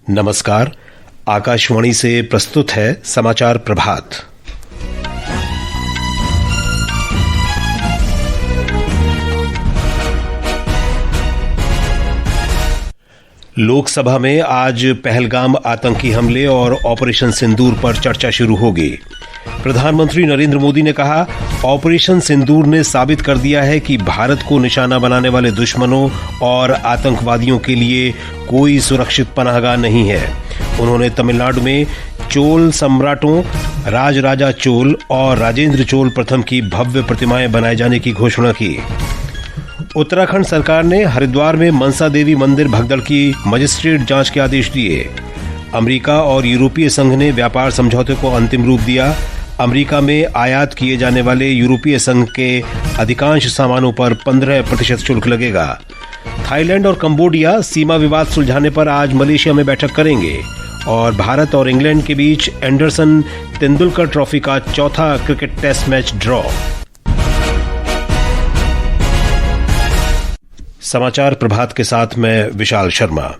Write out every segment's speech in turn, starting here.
नमस्कार। आकाशवाणी से प्रस्तुत है समाचार प्रभात। लोकसभा में आज पहलगाम आतंकी हमले और ऑपरेशन सिंदूर पर चर्चा शुरू होगी। प्रधानमंत्री नरेंद्र मोदी ने कहा, ऑपरेशन सिंदूर ने साबित कर दिया है कि भारत को निशाना बनाने वाले दुश्मनों और आतंकवादियों के लिए कोई सुरक्षित पनाहगाह नहीं है। उन्होंने तमिलनाडु में चोल सम्राटों राजराजा चोल और राजेंद्र चोल प्रथम की भव्य प्रतिमाएं बनाए जाने की घोषणा की। उत्तराखंड सरकार ने हरिद्वार में मनसा देवी मंदिर भगदड़ की मजिस्ट्रेट जांच के आदेश दिए। अमेरिका और यूरोपीय संघ ने व्यापार समझौते को अंतिम रूप दिया। अमेरिका में आयात किए जाने वाले यूरोपीय संघ के अधिकांश सामानों पर 15% शुल्क लगेगा। थाईलैंड और कंबोडिया सीमा विवाद सुलझाने पर आज मलेशिया में बैठक करेंगे। और भारत और इंग्लैंड के बीच एंडरसन तेंदुलकर ट्रॉफी का चौथा क्रिकेट टेस्ट मैच ड्रॉ। समाचार प्रभात के साथ मैं विशाल शर्मा।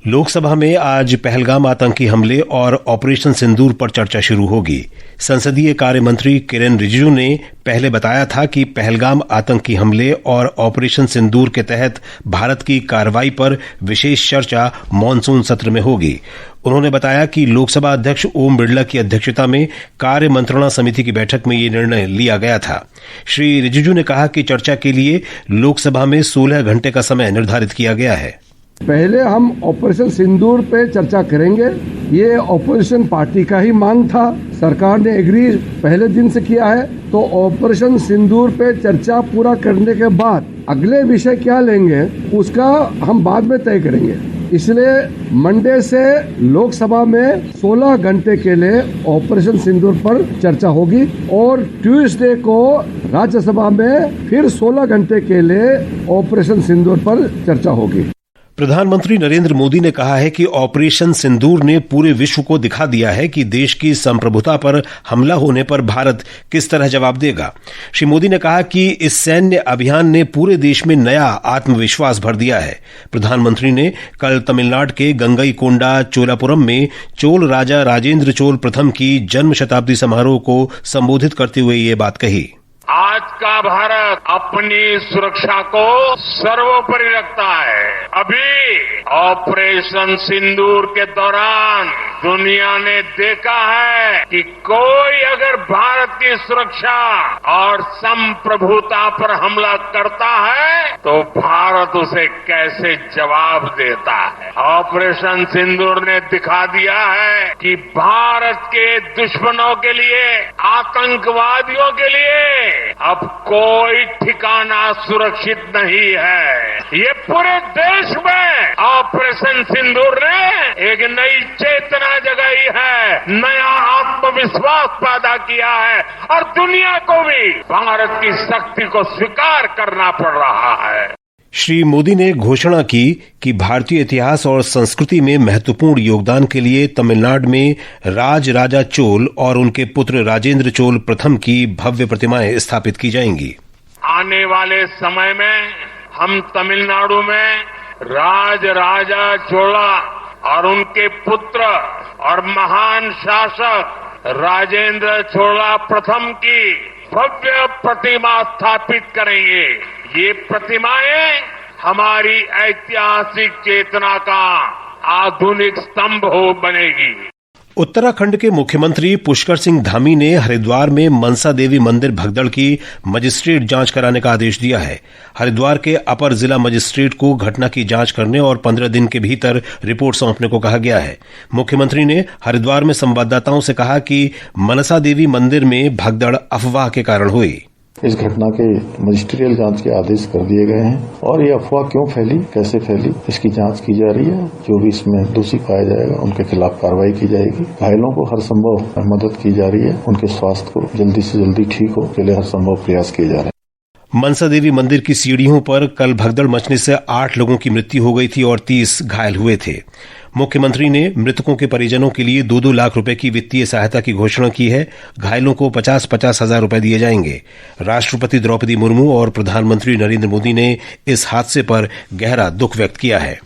लोकसभा में आज पहलगाम आतंकी हमले और ऑपरेशन सिंदूर पर चर्चा शुरू होगी। संसदीय कार्य मंत्री किरेन रिजिजू ने पहले बताया था कि पहलगाम आतंकी हमले और ऑपरेशन सिंदूर के तहत भारत की कार्रवाई पर विशेष चर्चा मॉनसून सत्र में होगी। उन्होंने बताया कि लोकसभा अध्यक्ष ओम बिरला की अध्यक्षता में कार्य मंत्रणा समिति की बैठक में ये निर्णय लिया गया था। श्री रिजिजू ने कहा कि चर्चा के लिए लोकसभा में 16 घंटे का समय निर्धारित किया गया है। पहले हम ऑपरेशन सिंदूर पे चर्चा करेंगे। ये ऑपोजिशन पार्टी का ही मांग था, सरकार ने एग्री पहले दिन से किया है। तो ऑपरेशन सिंदूर पे चर्चा पूरा करने के बाद अगले विषय क्या लेंगे उसका हम बाद में तय करेंगे। इसलिए मंडे से लोकसभा में 16 घंटे के लिए ऑपरेशन सिंदूर पर चर्चा होगी और ट्यूसडे को राज्यसभा में फिर 16 घंटे के लिए ऑपरेशन सिंदूर पर चर्चा होगी। प्रधानमंत्री नरेंद्र मोदी ने कहा है कि ऑपरेशन सिंदूर ने पूरे विश्व को दिखा दिया है कि देश की संप्रभुता पर हमला होने पर भारत किस तरह जवाब देगा। श्री मोदी ने कहा कि इस सैन्य अभियान ने पूरे देश में नया आत्मविश्वास भर दिया है। प्रधानमंत्री ने कल तमिलनाडु के गंगईकोंडा चोलापुरम में चोल राजा राजेंद्र चोल प्रथम की जन्म शताब्दी समारोह को संबोधित करते हुए ये बात कही। आज का भारत अपनी सुरक्षा को सर्वोपरि रखता है। अभी ऑपरेशन सिंदूर के दौरान दुनिया ने देखा है कि कोई अगर भारत की सुरक्षा और संप्रभुता पर हमला करता है तो भारत उसे कैसे जवाब देता है। ऑपरेशन सिंदूर ने दिखा दिया है कि भारत के दुश्मनों के लिए, आतंकवादियों के लिए अब कोई ठिकाना सुरक्षित नहीं है। ये पूरे देश में ऑपरेशन सिंदूर ने एक नई चेतना जगाई है, नया आत्मविश्वास पैदा किया है और दुनिया को भी भारत की शक्ति को स्वीकार करना पड़ रहा है। श्री मोदी ने घोषणा की कि भारतीय इतिहास और संस्कृति में महत्वपूर्ण योगदान के लिए तमिलनाडु में राजराजा चोल और उनके पुत्र राजेंद्र चोल प्रथम की भव्य प्रतिमाएं स्थापित की जाएंगी। आने वाले समय में हम तमिलनाडु में राजराजा चोला और उनके पुत्र और महान शासक राजेंद्र चोला प्रथम की भव्य प्रतिमा स्थापित करेंगे। ये प्रतिमाएं हमारी ऐतिहासिक चेतना का आधुनिक स्तंभ हो बनेगी। उत्तराखंड के मुख्यमंत्री पुष्कर सिंह धामी ने हरिद्वार में मनसा देवी मंदिर भगदड़ की मजिस्ट्रेट जांच कराने का आदेश दिया है। हरिद्वार के अपर जिला मजिस्ट्रेट को घटना की जांच करने और 15 दिन के भीतर रिपोर्ट सौंपने को कहा गया है। मुख्यमंत्री ने हरिद्वार में संवाददाताओं से कहा कि मनसा देवी मंदिर में भगदड़ अफवाह के कारण हुई। इस घटना के मजिस्ट्रियल जांच के आदेश कर दिए गए हैं और ये अफवाह क्यों फैली, कैसे फैली, इसकी जांच की जा रही है। जो भी इसमें दोषी पाया जाएगा उनके खिलाफ कार्रवाई की जाएगी। घायलों को हर संभव मदद की जा रही है, उनके स्वास्थ्य को जल्दी से जल्दी ठीक हो के लिए हर संभव प्रयास किए जा रहे हैं। मनसा देवी मंदिर की सीढ़ियों पर कल भगदड़ मचने से 8 लोगों की मृत्यु हो गई थी और 30 घायल हुए थे। मुख्यमंत्री ने मृतकों के परिजनों के लिए 2-2 लाख रुपए की वित्तीय सहायता की घोषणा की है। घायलों को 50-50 हजार रुपए दिए जाएंगे। राष्ट्रपति द्रौपदी मुर्मू और प्रधानमंत्री नरेंद्र मोदी ने इस हादसे पर गहरा दुख व्यक्त किया है।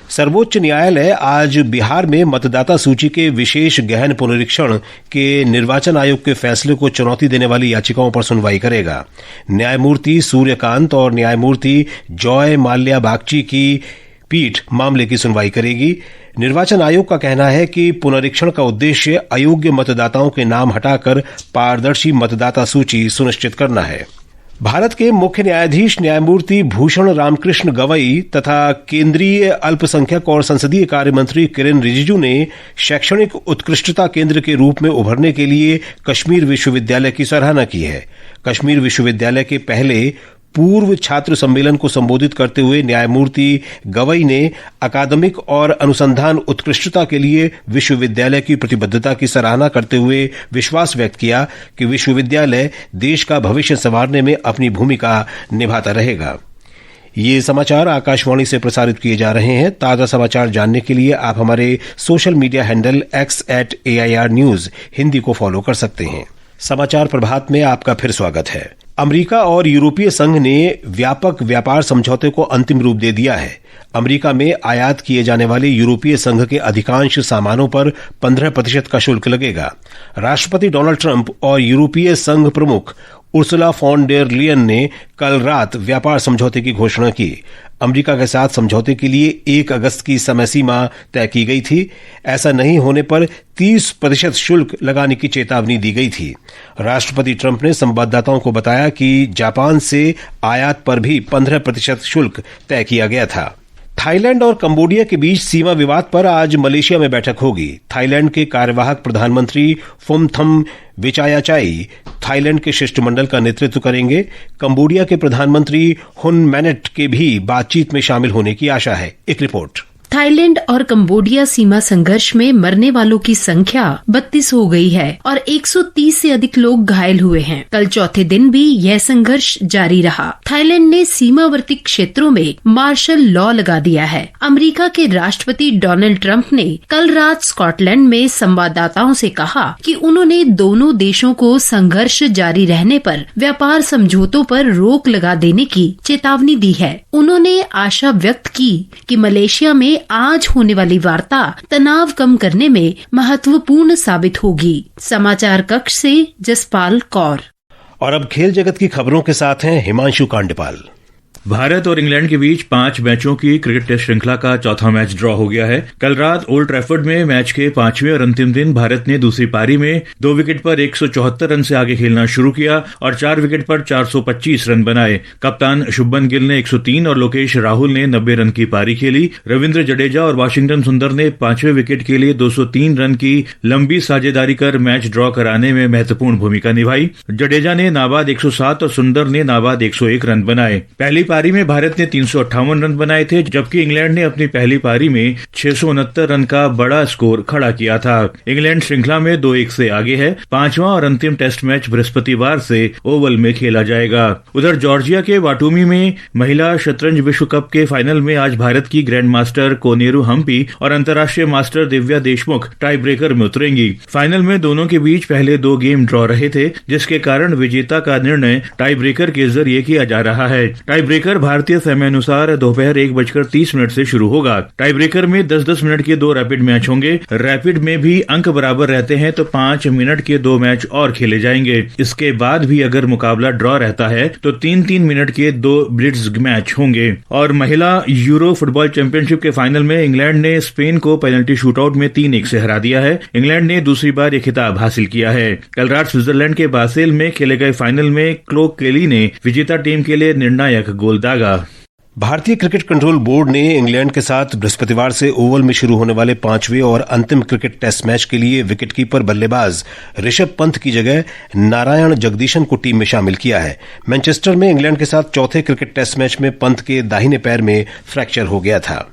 सर्वोच्च न्यायालय आज बिहार में मतदाता सूची के विशेष गहन पुनरीक्षण के निर्वाचन आयोग के फैसले को चुनौती देने वाली याचिकाओं पर सुनवाई करेगा। न्यायमूर्ति सूर्यकांत और न्यायमूर्ति जॉय माल्या बागची की पीठ मामले की सुनवाई करेगी। निर्वाचन आयोग का कहना है कि पुनरीक्षण का उद्देश्य अयोग्य मतदाताओं के नाम हटाकर पारदर्शी मतदाता सूची सुनिश्चित करना है। भारत के मुख्य न्यायाधीश न्यायमूर्ति भूषण रामकृष्ण गवई तथा केंद्रीय अल्पसंख्यक और संसदीय कार्य मंत्री किरेन रिजिजू ने शैक्षणिक उत्कृष्टता केंद्र के रूप में उभरने के लिए कश्मीर विश्वविद्यालय की सराहना की है। कश्मीर विश्वविद्यालय के पहले पूर्व छात्र सम्मेलन को संबोधित करते हुए न्यायमूर्ति गवई ने अकादमिक और अनुसंधान उत्कृष्टता के लिए विश्वविद्यालय की प्रतिबद्धता की सराहना करते हुए विश्वास व्यक्त किया कि विश्वविद्यालय देश का भविष्य संवारने में अपनी भूमिका निभाता रहेगा। ये समाचार आकाशवाणी से प्रसारित किए जा रहे हैं। ताजा समाचार जानने के लिए आप हमारे social media handle x@AIR News Hindi को फॉलो कर सकते हैं। समाचार प्रभात में आपका फिर स्वागत है। अमेरिका और यूरोपीय संघ ने व्यापक व्यापार समझौते को अंतिम रूप दे दिया है। अमेरिका में आयात किए जाने वाले यूरोपीय संघ के अधिकांश सामानों पर 15% का शुल्क लगेगा। राष्ट्रपति डोनाल्ड ट्रंप और यूरोपीय संघ प्रमुख उर्सुला फॉन डेर लियन ने कल रात व्यापार समझौते की घोषणा की। अमेरिका के साथ समझौते के लिए 1 अगस्त की समय सीमा तय की गई थी। ऐसा नहीं होने पर 30% शुल्क लगाने की चेतावनी दी गई थी। राष्ट्रपति ट्रंप ने संवाददाताओं को बताया कि जापान से आयात पर भी 15% शुल्क तय किया गया था। थाईलैंड और कंबोडिया के बीच सीमा विवाद पर आज मलेशिया में बैठक होगी। थाईलैंड के कार्यवाहक प्रधानमंत्री फुमथम विचायाचाई थाईलैंड के शिष्टमंडल का नेतृत्व करेंगे। कंबोडिया के प्रधानमंत्री हुन मैनेट के भी बातचीत में शामिल होने की आशा है। एक रिपोर्ट। थाईलैंड और कंबोडिया सीमा संघर्ष में मरने वालों की संख्या 32 हो गई है और 130 से अधिक लोग घायल हुए हैं। कल चौथे दिन भी यह संघर्ष जारी रहा। थाईलैंड ने सीमावर्ती क्षेत्रों में मार्शल लॉ लगा दिया है। अमेरिका के राष्ट्रपति डोनाल्ड ट्रंप ने कल रात स्कॉटलैंड में संवाददाताओं से कहा कि उन्होंने दोनों देशों को संघर्ष जारी रहने पर व्यापार समझौतों पर रोक लगा देने की चेतावनी दी है। उन्होंने आशा व्यक्त की कि मलेशिया में आज होने वाली वार्ता तनाव कम करने में महत्वपूर्ण साबित होगी। समाचार कक्ष से जसपाल कौर। और अब खेल जगत की खबरों के साथ हैं हिमांशु कांडेपाल। भारत और इंग्लैंड के बीच 5 मैचों की क्रिकेट टेस्ट श्रृंखला का चौथा मैच ड्रॉ हो गया है। कल रात ओल्ड ट्रैफर्ड में मैच के 5वें और अंतिम दिन भारत ने दूसरी पारी में 2 विकेट पर 174 रन से आगे खेलना शुरू किया और 4 विकेट पर 425 रन बनाए। कप्तान शुभमन गिल ने 103 और लोकेश राहुल ने 90 रन की पारी खेली। रविंद्र जडेजा और वाशिंगटन सुंदर ने 5वें विकेट के लिए 203 रन की लंबी साझेदारी कर मैच ड्रॉ कराने में महत्वपूर्ण भूमिका निभाई। जडेजा ने नाबाद 107 और सुंदर ने नाबाद 101 रन बनाए। पहली पारी में भारत ने 358 रन बनाए थे, जबकि इंग्लैंड ने अपनी पहली पारी में 669 रन का बड़ा स्कोर खड़ा किया था। इंग्लैंड श्रृंखला में 2-1 से आगे है। 5वां और अंतिम टेस्ट मैच बृहस्पतिवार से ओवल में खेला जाएगा। उधर जॉर्जिया के वाटुमी में महिला शतरंज विश्व कप के फाइनल में आज भारत की ग्रैंड मास्टर कोनेरू हम्पी और अंतर्राष्ट्रीय master Divya Deshmukh tie breaker में उतरेंगी। फाइनल में दोनों के बीच पहले 2 गेम ड्रॉ रहे थे, जिसके कारण विजेता का निर्णय टाई ब्रेकर के जरिए किया जा रहा है। टाई ब्रेकर भारतीय समय अनुसार दोपहर 1:30 से शुरू होगा। टाई ब्रेकर में 10-10 मिनट के 2 रैपिड मैच होंगे। रैपिड में भी अंक बराबर रहते हैं तो 5 मिनट के 2 मैच और खेले जाएंगे। इसके बाद भी अगर मुकाबला ड्रॉ रहता है तो 3-3 मिनट के 2 ब्लिट्ज मैच होंगे। और महिला यूरो फुटबॉल चैंपियनशिप के फाइनल में इंग्लैंड ने स्पेन को पेनल्टी शूटआउट में 3-1 से हरा दिया है। इंग्लैंड ने दूसरी बार ये खिताब हासिल किया है। कल रात स्विट्जरलैंड के बासेल में खेले गए फाइनल में क्लो केली ने विजेता टीम के लिए निर्णायक गोल दागा। भारतीय क्रिकेट कंट्रोल बोर्ड ने इंग्लैंड के साथ बृहस्पतिवार से ओवल में शुरू होने वाले 5वें और अंतिम क्रिकेट टेस्ट मैच के लिए विकेटकीपर बल्लेबाज ऋषभ पंत की जगह नारायण जगदीशन को टीम में शामिल किया है। मैनचेस्टर में इंग्लैंड के साथ चौथे क्रिकेट टेस्ट मैच में पंत के दाहिने पैर में फ्रैक्चर हो गया था।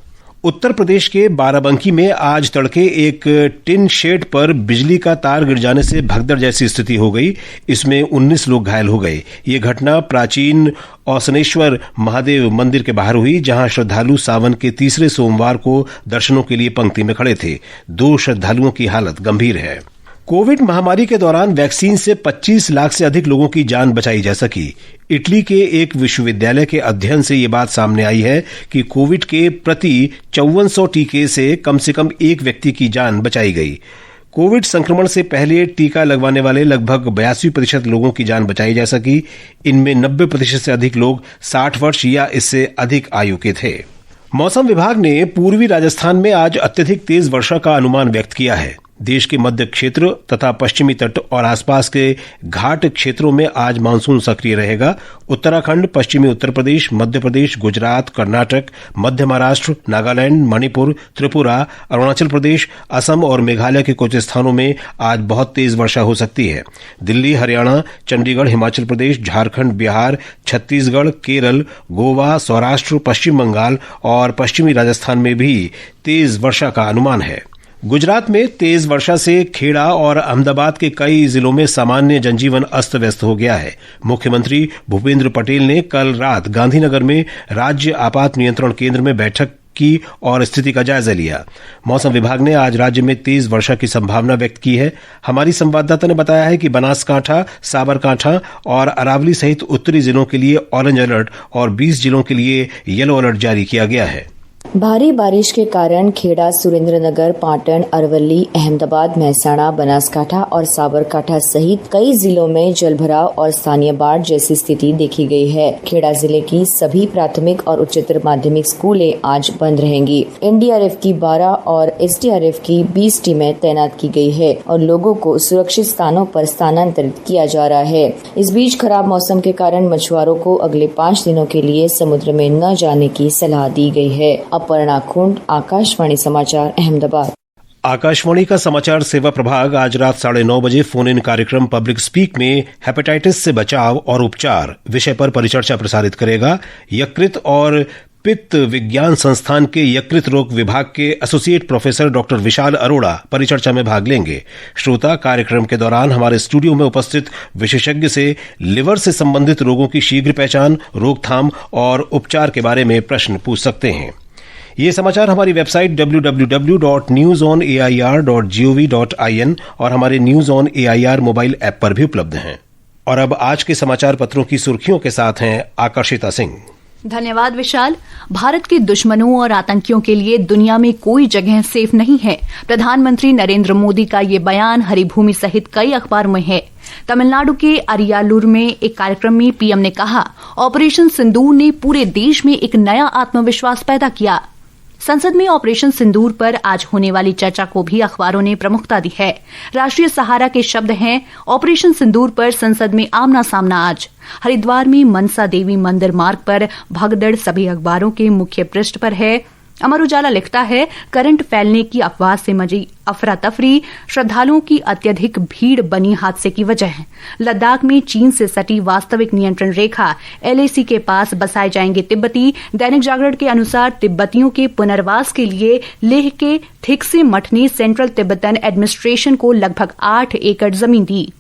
उत्तर प्रदेश के बाराबंकी में आज तड़के एक टिन शेड पर बिजली का तार गिर जाने से भगदड़ जैसी स्थिति हो गई। इसमें 19 लोग घायल हो गए। ये घटना प्राचीन औसनेश्वर महादेव मंदिर के बाहर हुई, जहां श्रद्धालु सावन के तीसरे सोमवार को दर्शनों के लिए पंक्ति में खड़े थे। 2 श्रद्धालुओं की हालत गंभीर है। कोविड महामारी के दौरान वैक्सीन से 25 लाख से अधिक लोगों की जान बचाई जा सकी। इटली के एक विश्वविद्यालय के अध्ययन से ये बात सामने आई है कि कोविड के प्रति 5400 टीके से कम एक व्यक्ति की जान बचाई गई। कोविड संक्रमण से पहले टीका लगवाने वाले लगभग 82% लोगों की जान बचाई जा सकी। इनमें 90% से अधिक लोग 60 वर्ष या इससे अधिक आयु के थे। मौसम विभाग ने पूर्वी राजस्थान में आज अत्यधिक तेज वर्षा का अनुमान व्यक्त किया है। देश के मध्य क्षेत्र तथा पश्चिमी तट और आसपास के घाट क्षेत्रों में आज मानसून सक्रिय रहेगा। उत्तराखंड, पश्चिमी उत्तर प्रदेश, मध्य प्रदेश, गुजरात, कर्नाटक, मध्य महाराष्ट्र, नागालैंड, मणिपुर, त्रिपुरा, अरुणाचल प्रदेश, असम और मेघालय के कुछ स्थानों में आज बहुत तेज वर्षा हो सकती है। दिल्ली, हरियाणा, चंडीगढ़, हिमाचल प्रदेश, झारखंड, बिहार, छत्तीसगढ़, केरल, गोवा, सौराष्ट्र, पश्चिम बंगाल और पश्चिमी राजस्थान में भी तेज वर्षा का अनुमान है। गुजरात में तेज वर्षा से खेड़ा और अहमदाबाद के कई जिलों में सामान्य जनजीवन अस्त व्यस्त हो गया है। मुख्यमंत्री भूपेंद्र पटेल ने कल रात गांधीनगर में राज्य आपात नियंत्रण केंद्र में बैठक की और स्थिति का जायजा लिया। मौसम विभाग ने आज राज्य में तेज वर्षा की संभावना व्यक्त की है। हमारी संवाददाता ने बताया है कि बनासकांठा, साबरकांठा और अरावली सहित उत्तरी जिलों के लिए ऑरेंज अलर्ट और 20 जिलों के लिए येलो अलर्ट जारी किया गया है। भारी बारिश के कारण खेड़ा, सुरेंद्रनगर, पाटन, अरवली, अहमदाबाद, महसाणा, बनासकांठा और साबरकांठा सहित कई जिलों में जलभराव और स्थानीय बाढ़ जैसी स्थिति देखी गई है। खेड़ा जिले की सभी प्राथमिक और उच्चतर माध्यमिक स्कूलें आज बंद रहेंगी। एनडीआरएफ की 12 और एसडीआरएफ की 20 टीमें तैनात की गई है और लोगों को सुरक्षित स्थानों पर स्थानांतरित किया जा रहा है। इस बीच खराब मौसम के कारण मछुआरों को अगले 5 दिनों के लिए समुद्र में न जाने की सलाह दी गई है। अपर्णा खुंड, आकाशवाणी समाचार, अहमदाबाद। आकाशवाणी का समाचार सेवा प्रभाग आज रात 9:30 बजे फोन इन कार्यक्रम पब्लिक स्पीक में हेपेटाइटिस से बचाव और उपचार विषय पर परिचर्चा प्रसारित करेगा। यकृत और पित्त विज्ञान संस्थान के यकृत रोग विभाग के एसोसिएट प्रोफेसर डॉक्टर विशाल अरोड़ा परिचर्चा में भाग लेंगे। श्रोता कार्यक्रम के दौरान हमारे स्टूडियो में उपस्थित विशेषज्ञ से लिवर से संबंधित रोगों की शीघ्र पहचान, रोकथाम और उपचार के बारे में प्रश्न पूछ सकते हैं। ये समाचार हमारी वेबसाइट www.newsonair.gov.in और हमारे news on AIR mobile app पर भी उपलब्ध हैं। और अब आज के समाचार पत्रों की सुर्खियों के साथ हैं आकर्षिता सिंह। धन्यवाद विशाल। भारत के दुश्मनों और आतंकियों के लिए दुनिया में कोई जगह सेफ नहीं है। प्रधानमंत्री नरेंद्र मोदी का ये बयान हरिभूमि सहित कई अखबारों में है। तमिलनाडु के अरियालूर में एक कार्यक्रम में पीएम ने कहा, ऑपरेशन सिंदूर ने पूरे देश में एक नया आत्मविश्वास पैदा किया। संसद में ऑपरेशन सिंदूर पर आज होने वाली चर्चा को भी अखबारों ने प्रमुखता दी है। राष्ट्रीय सहारा के शब्द हैं, ऑपरेशन सिंदूर पर संसद में आमना सामना आज। हरिद्वार में मनसा देवी मंदिर मार्ग पर भगदड़ सभी अखबारों के मुख्य पृष्ठ पर है। अमर उजाला लिखता है, करंट फैलने की अफवाह से मची अफरा तफरी, श्रद्धालुओं की अत्यधिक भीड़ बनी हादसे की वजह। लद्दाख में चीन से सटी वास्तविक नियंत्रण रेखा, एलएसी के पास बसाए जाएंगे तिब्बती। दैनिक जागरण के अनुसार तिब्बतियों के पुनर्वास के लिए लेह के थिक्से मठ ने सेंट्रल तिब्बतन एडमिनिस्ट्रेशन को लगभग 8 एकड़ जमीन दी।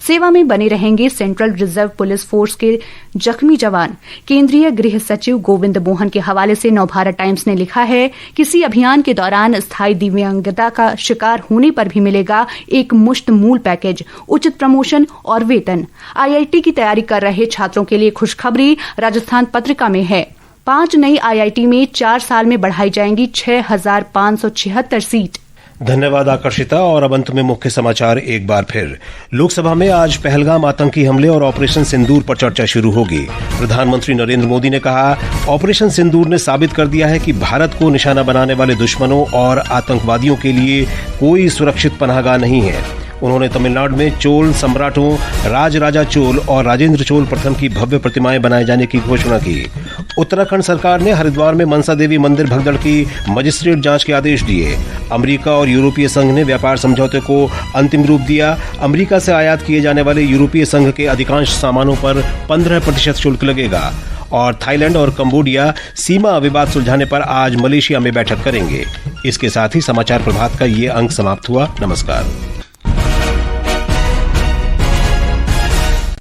सेवा में बने रहेंगे सेंट्रल रिजर्व पुलिस फोर्स के जख्मी जवान। केंद्रीय गृह सचिव गोविंद मोहन के हवाले से नवभारत टाइम्स ने लिखा है, किसी अभियान के दौरान स्थायी दिव्यांगता का शिकार होने पर भी मिलेगा एक मुश्त मूल पैकेज, उचित प्रमोशन और वेतन। आईआईटी की तैयारी कर रहे छात्रों के लिए खुशखबरी राजस्थान पत्रिका में है। 5 नई आईआईटी में 4 साल में बढ़ाई जाएंगी 6,576 सीट। धन्यवाद आकर्षिता। और अब अंत में मुख्य समाचार एक बार फिर। लोकसभा में आज पहलगाम आतंकी हमले और ऑपरेशन सिंदूर पर चर्चा शुरू होगी। प्रधानमंत्री नरेंद्र मोदी ने कहा, ऑपरेशन सिंदूर ने साबित कर दिया है कि भारत को निशाना बनाने वाले दुश्मनों और आतंकवादियों के लिए कोई सुरक्षित पनाहगाह नहीं है। उन्होंने तमिलनाडु में चोल सम्राटों राजराजा चोल और राजेंद्र चोल प्रथम की भव्य प्रतिमाएं बनाए जाने की घोषणा की। उत्तराखंड सरकार ने हरिद्वार में मनसा देवी मंदिर भगदड़ की मजिस्ट्रेट जांच के आदेश दिए। अमेरिका और यूरोपीय संघ ने व्यापार समझौते को अंतिम रूप दिया। अमेरिका से आयात किए जाने वाले यूरोपीय संघ के अधिकांश सामानों पर 15% शुल्क लगेगा। और थाईलैंड और कंबोडिया सीमा विवाद सुलझाने पर आज मलेशिया में बैठक करेंगे। इसके साथ ही समाचार प्रभात का ये अंक समाप्त हुआ। नमस्कार।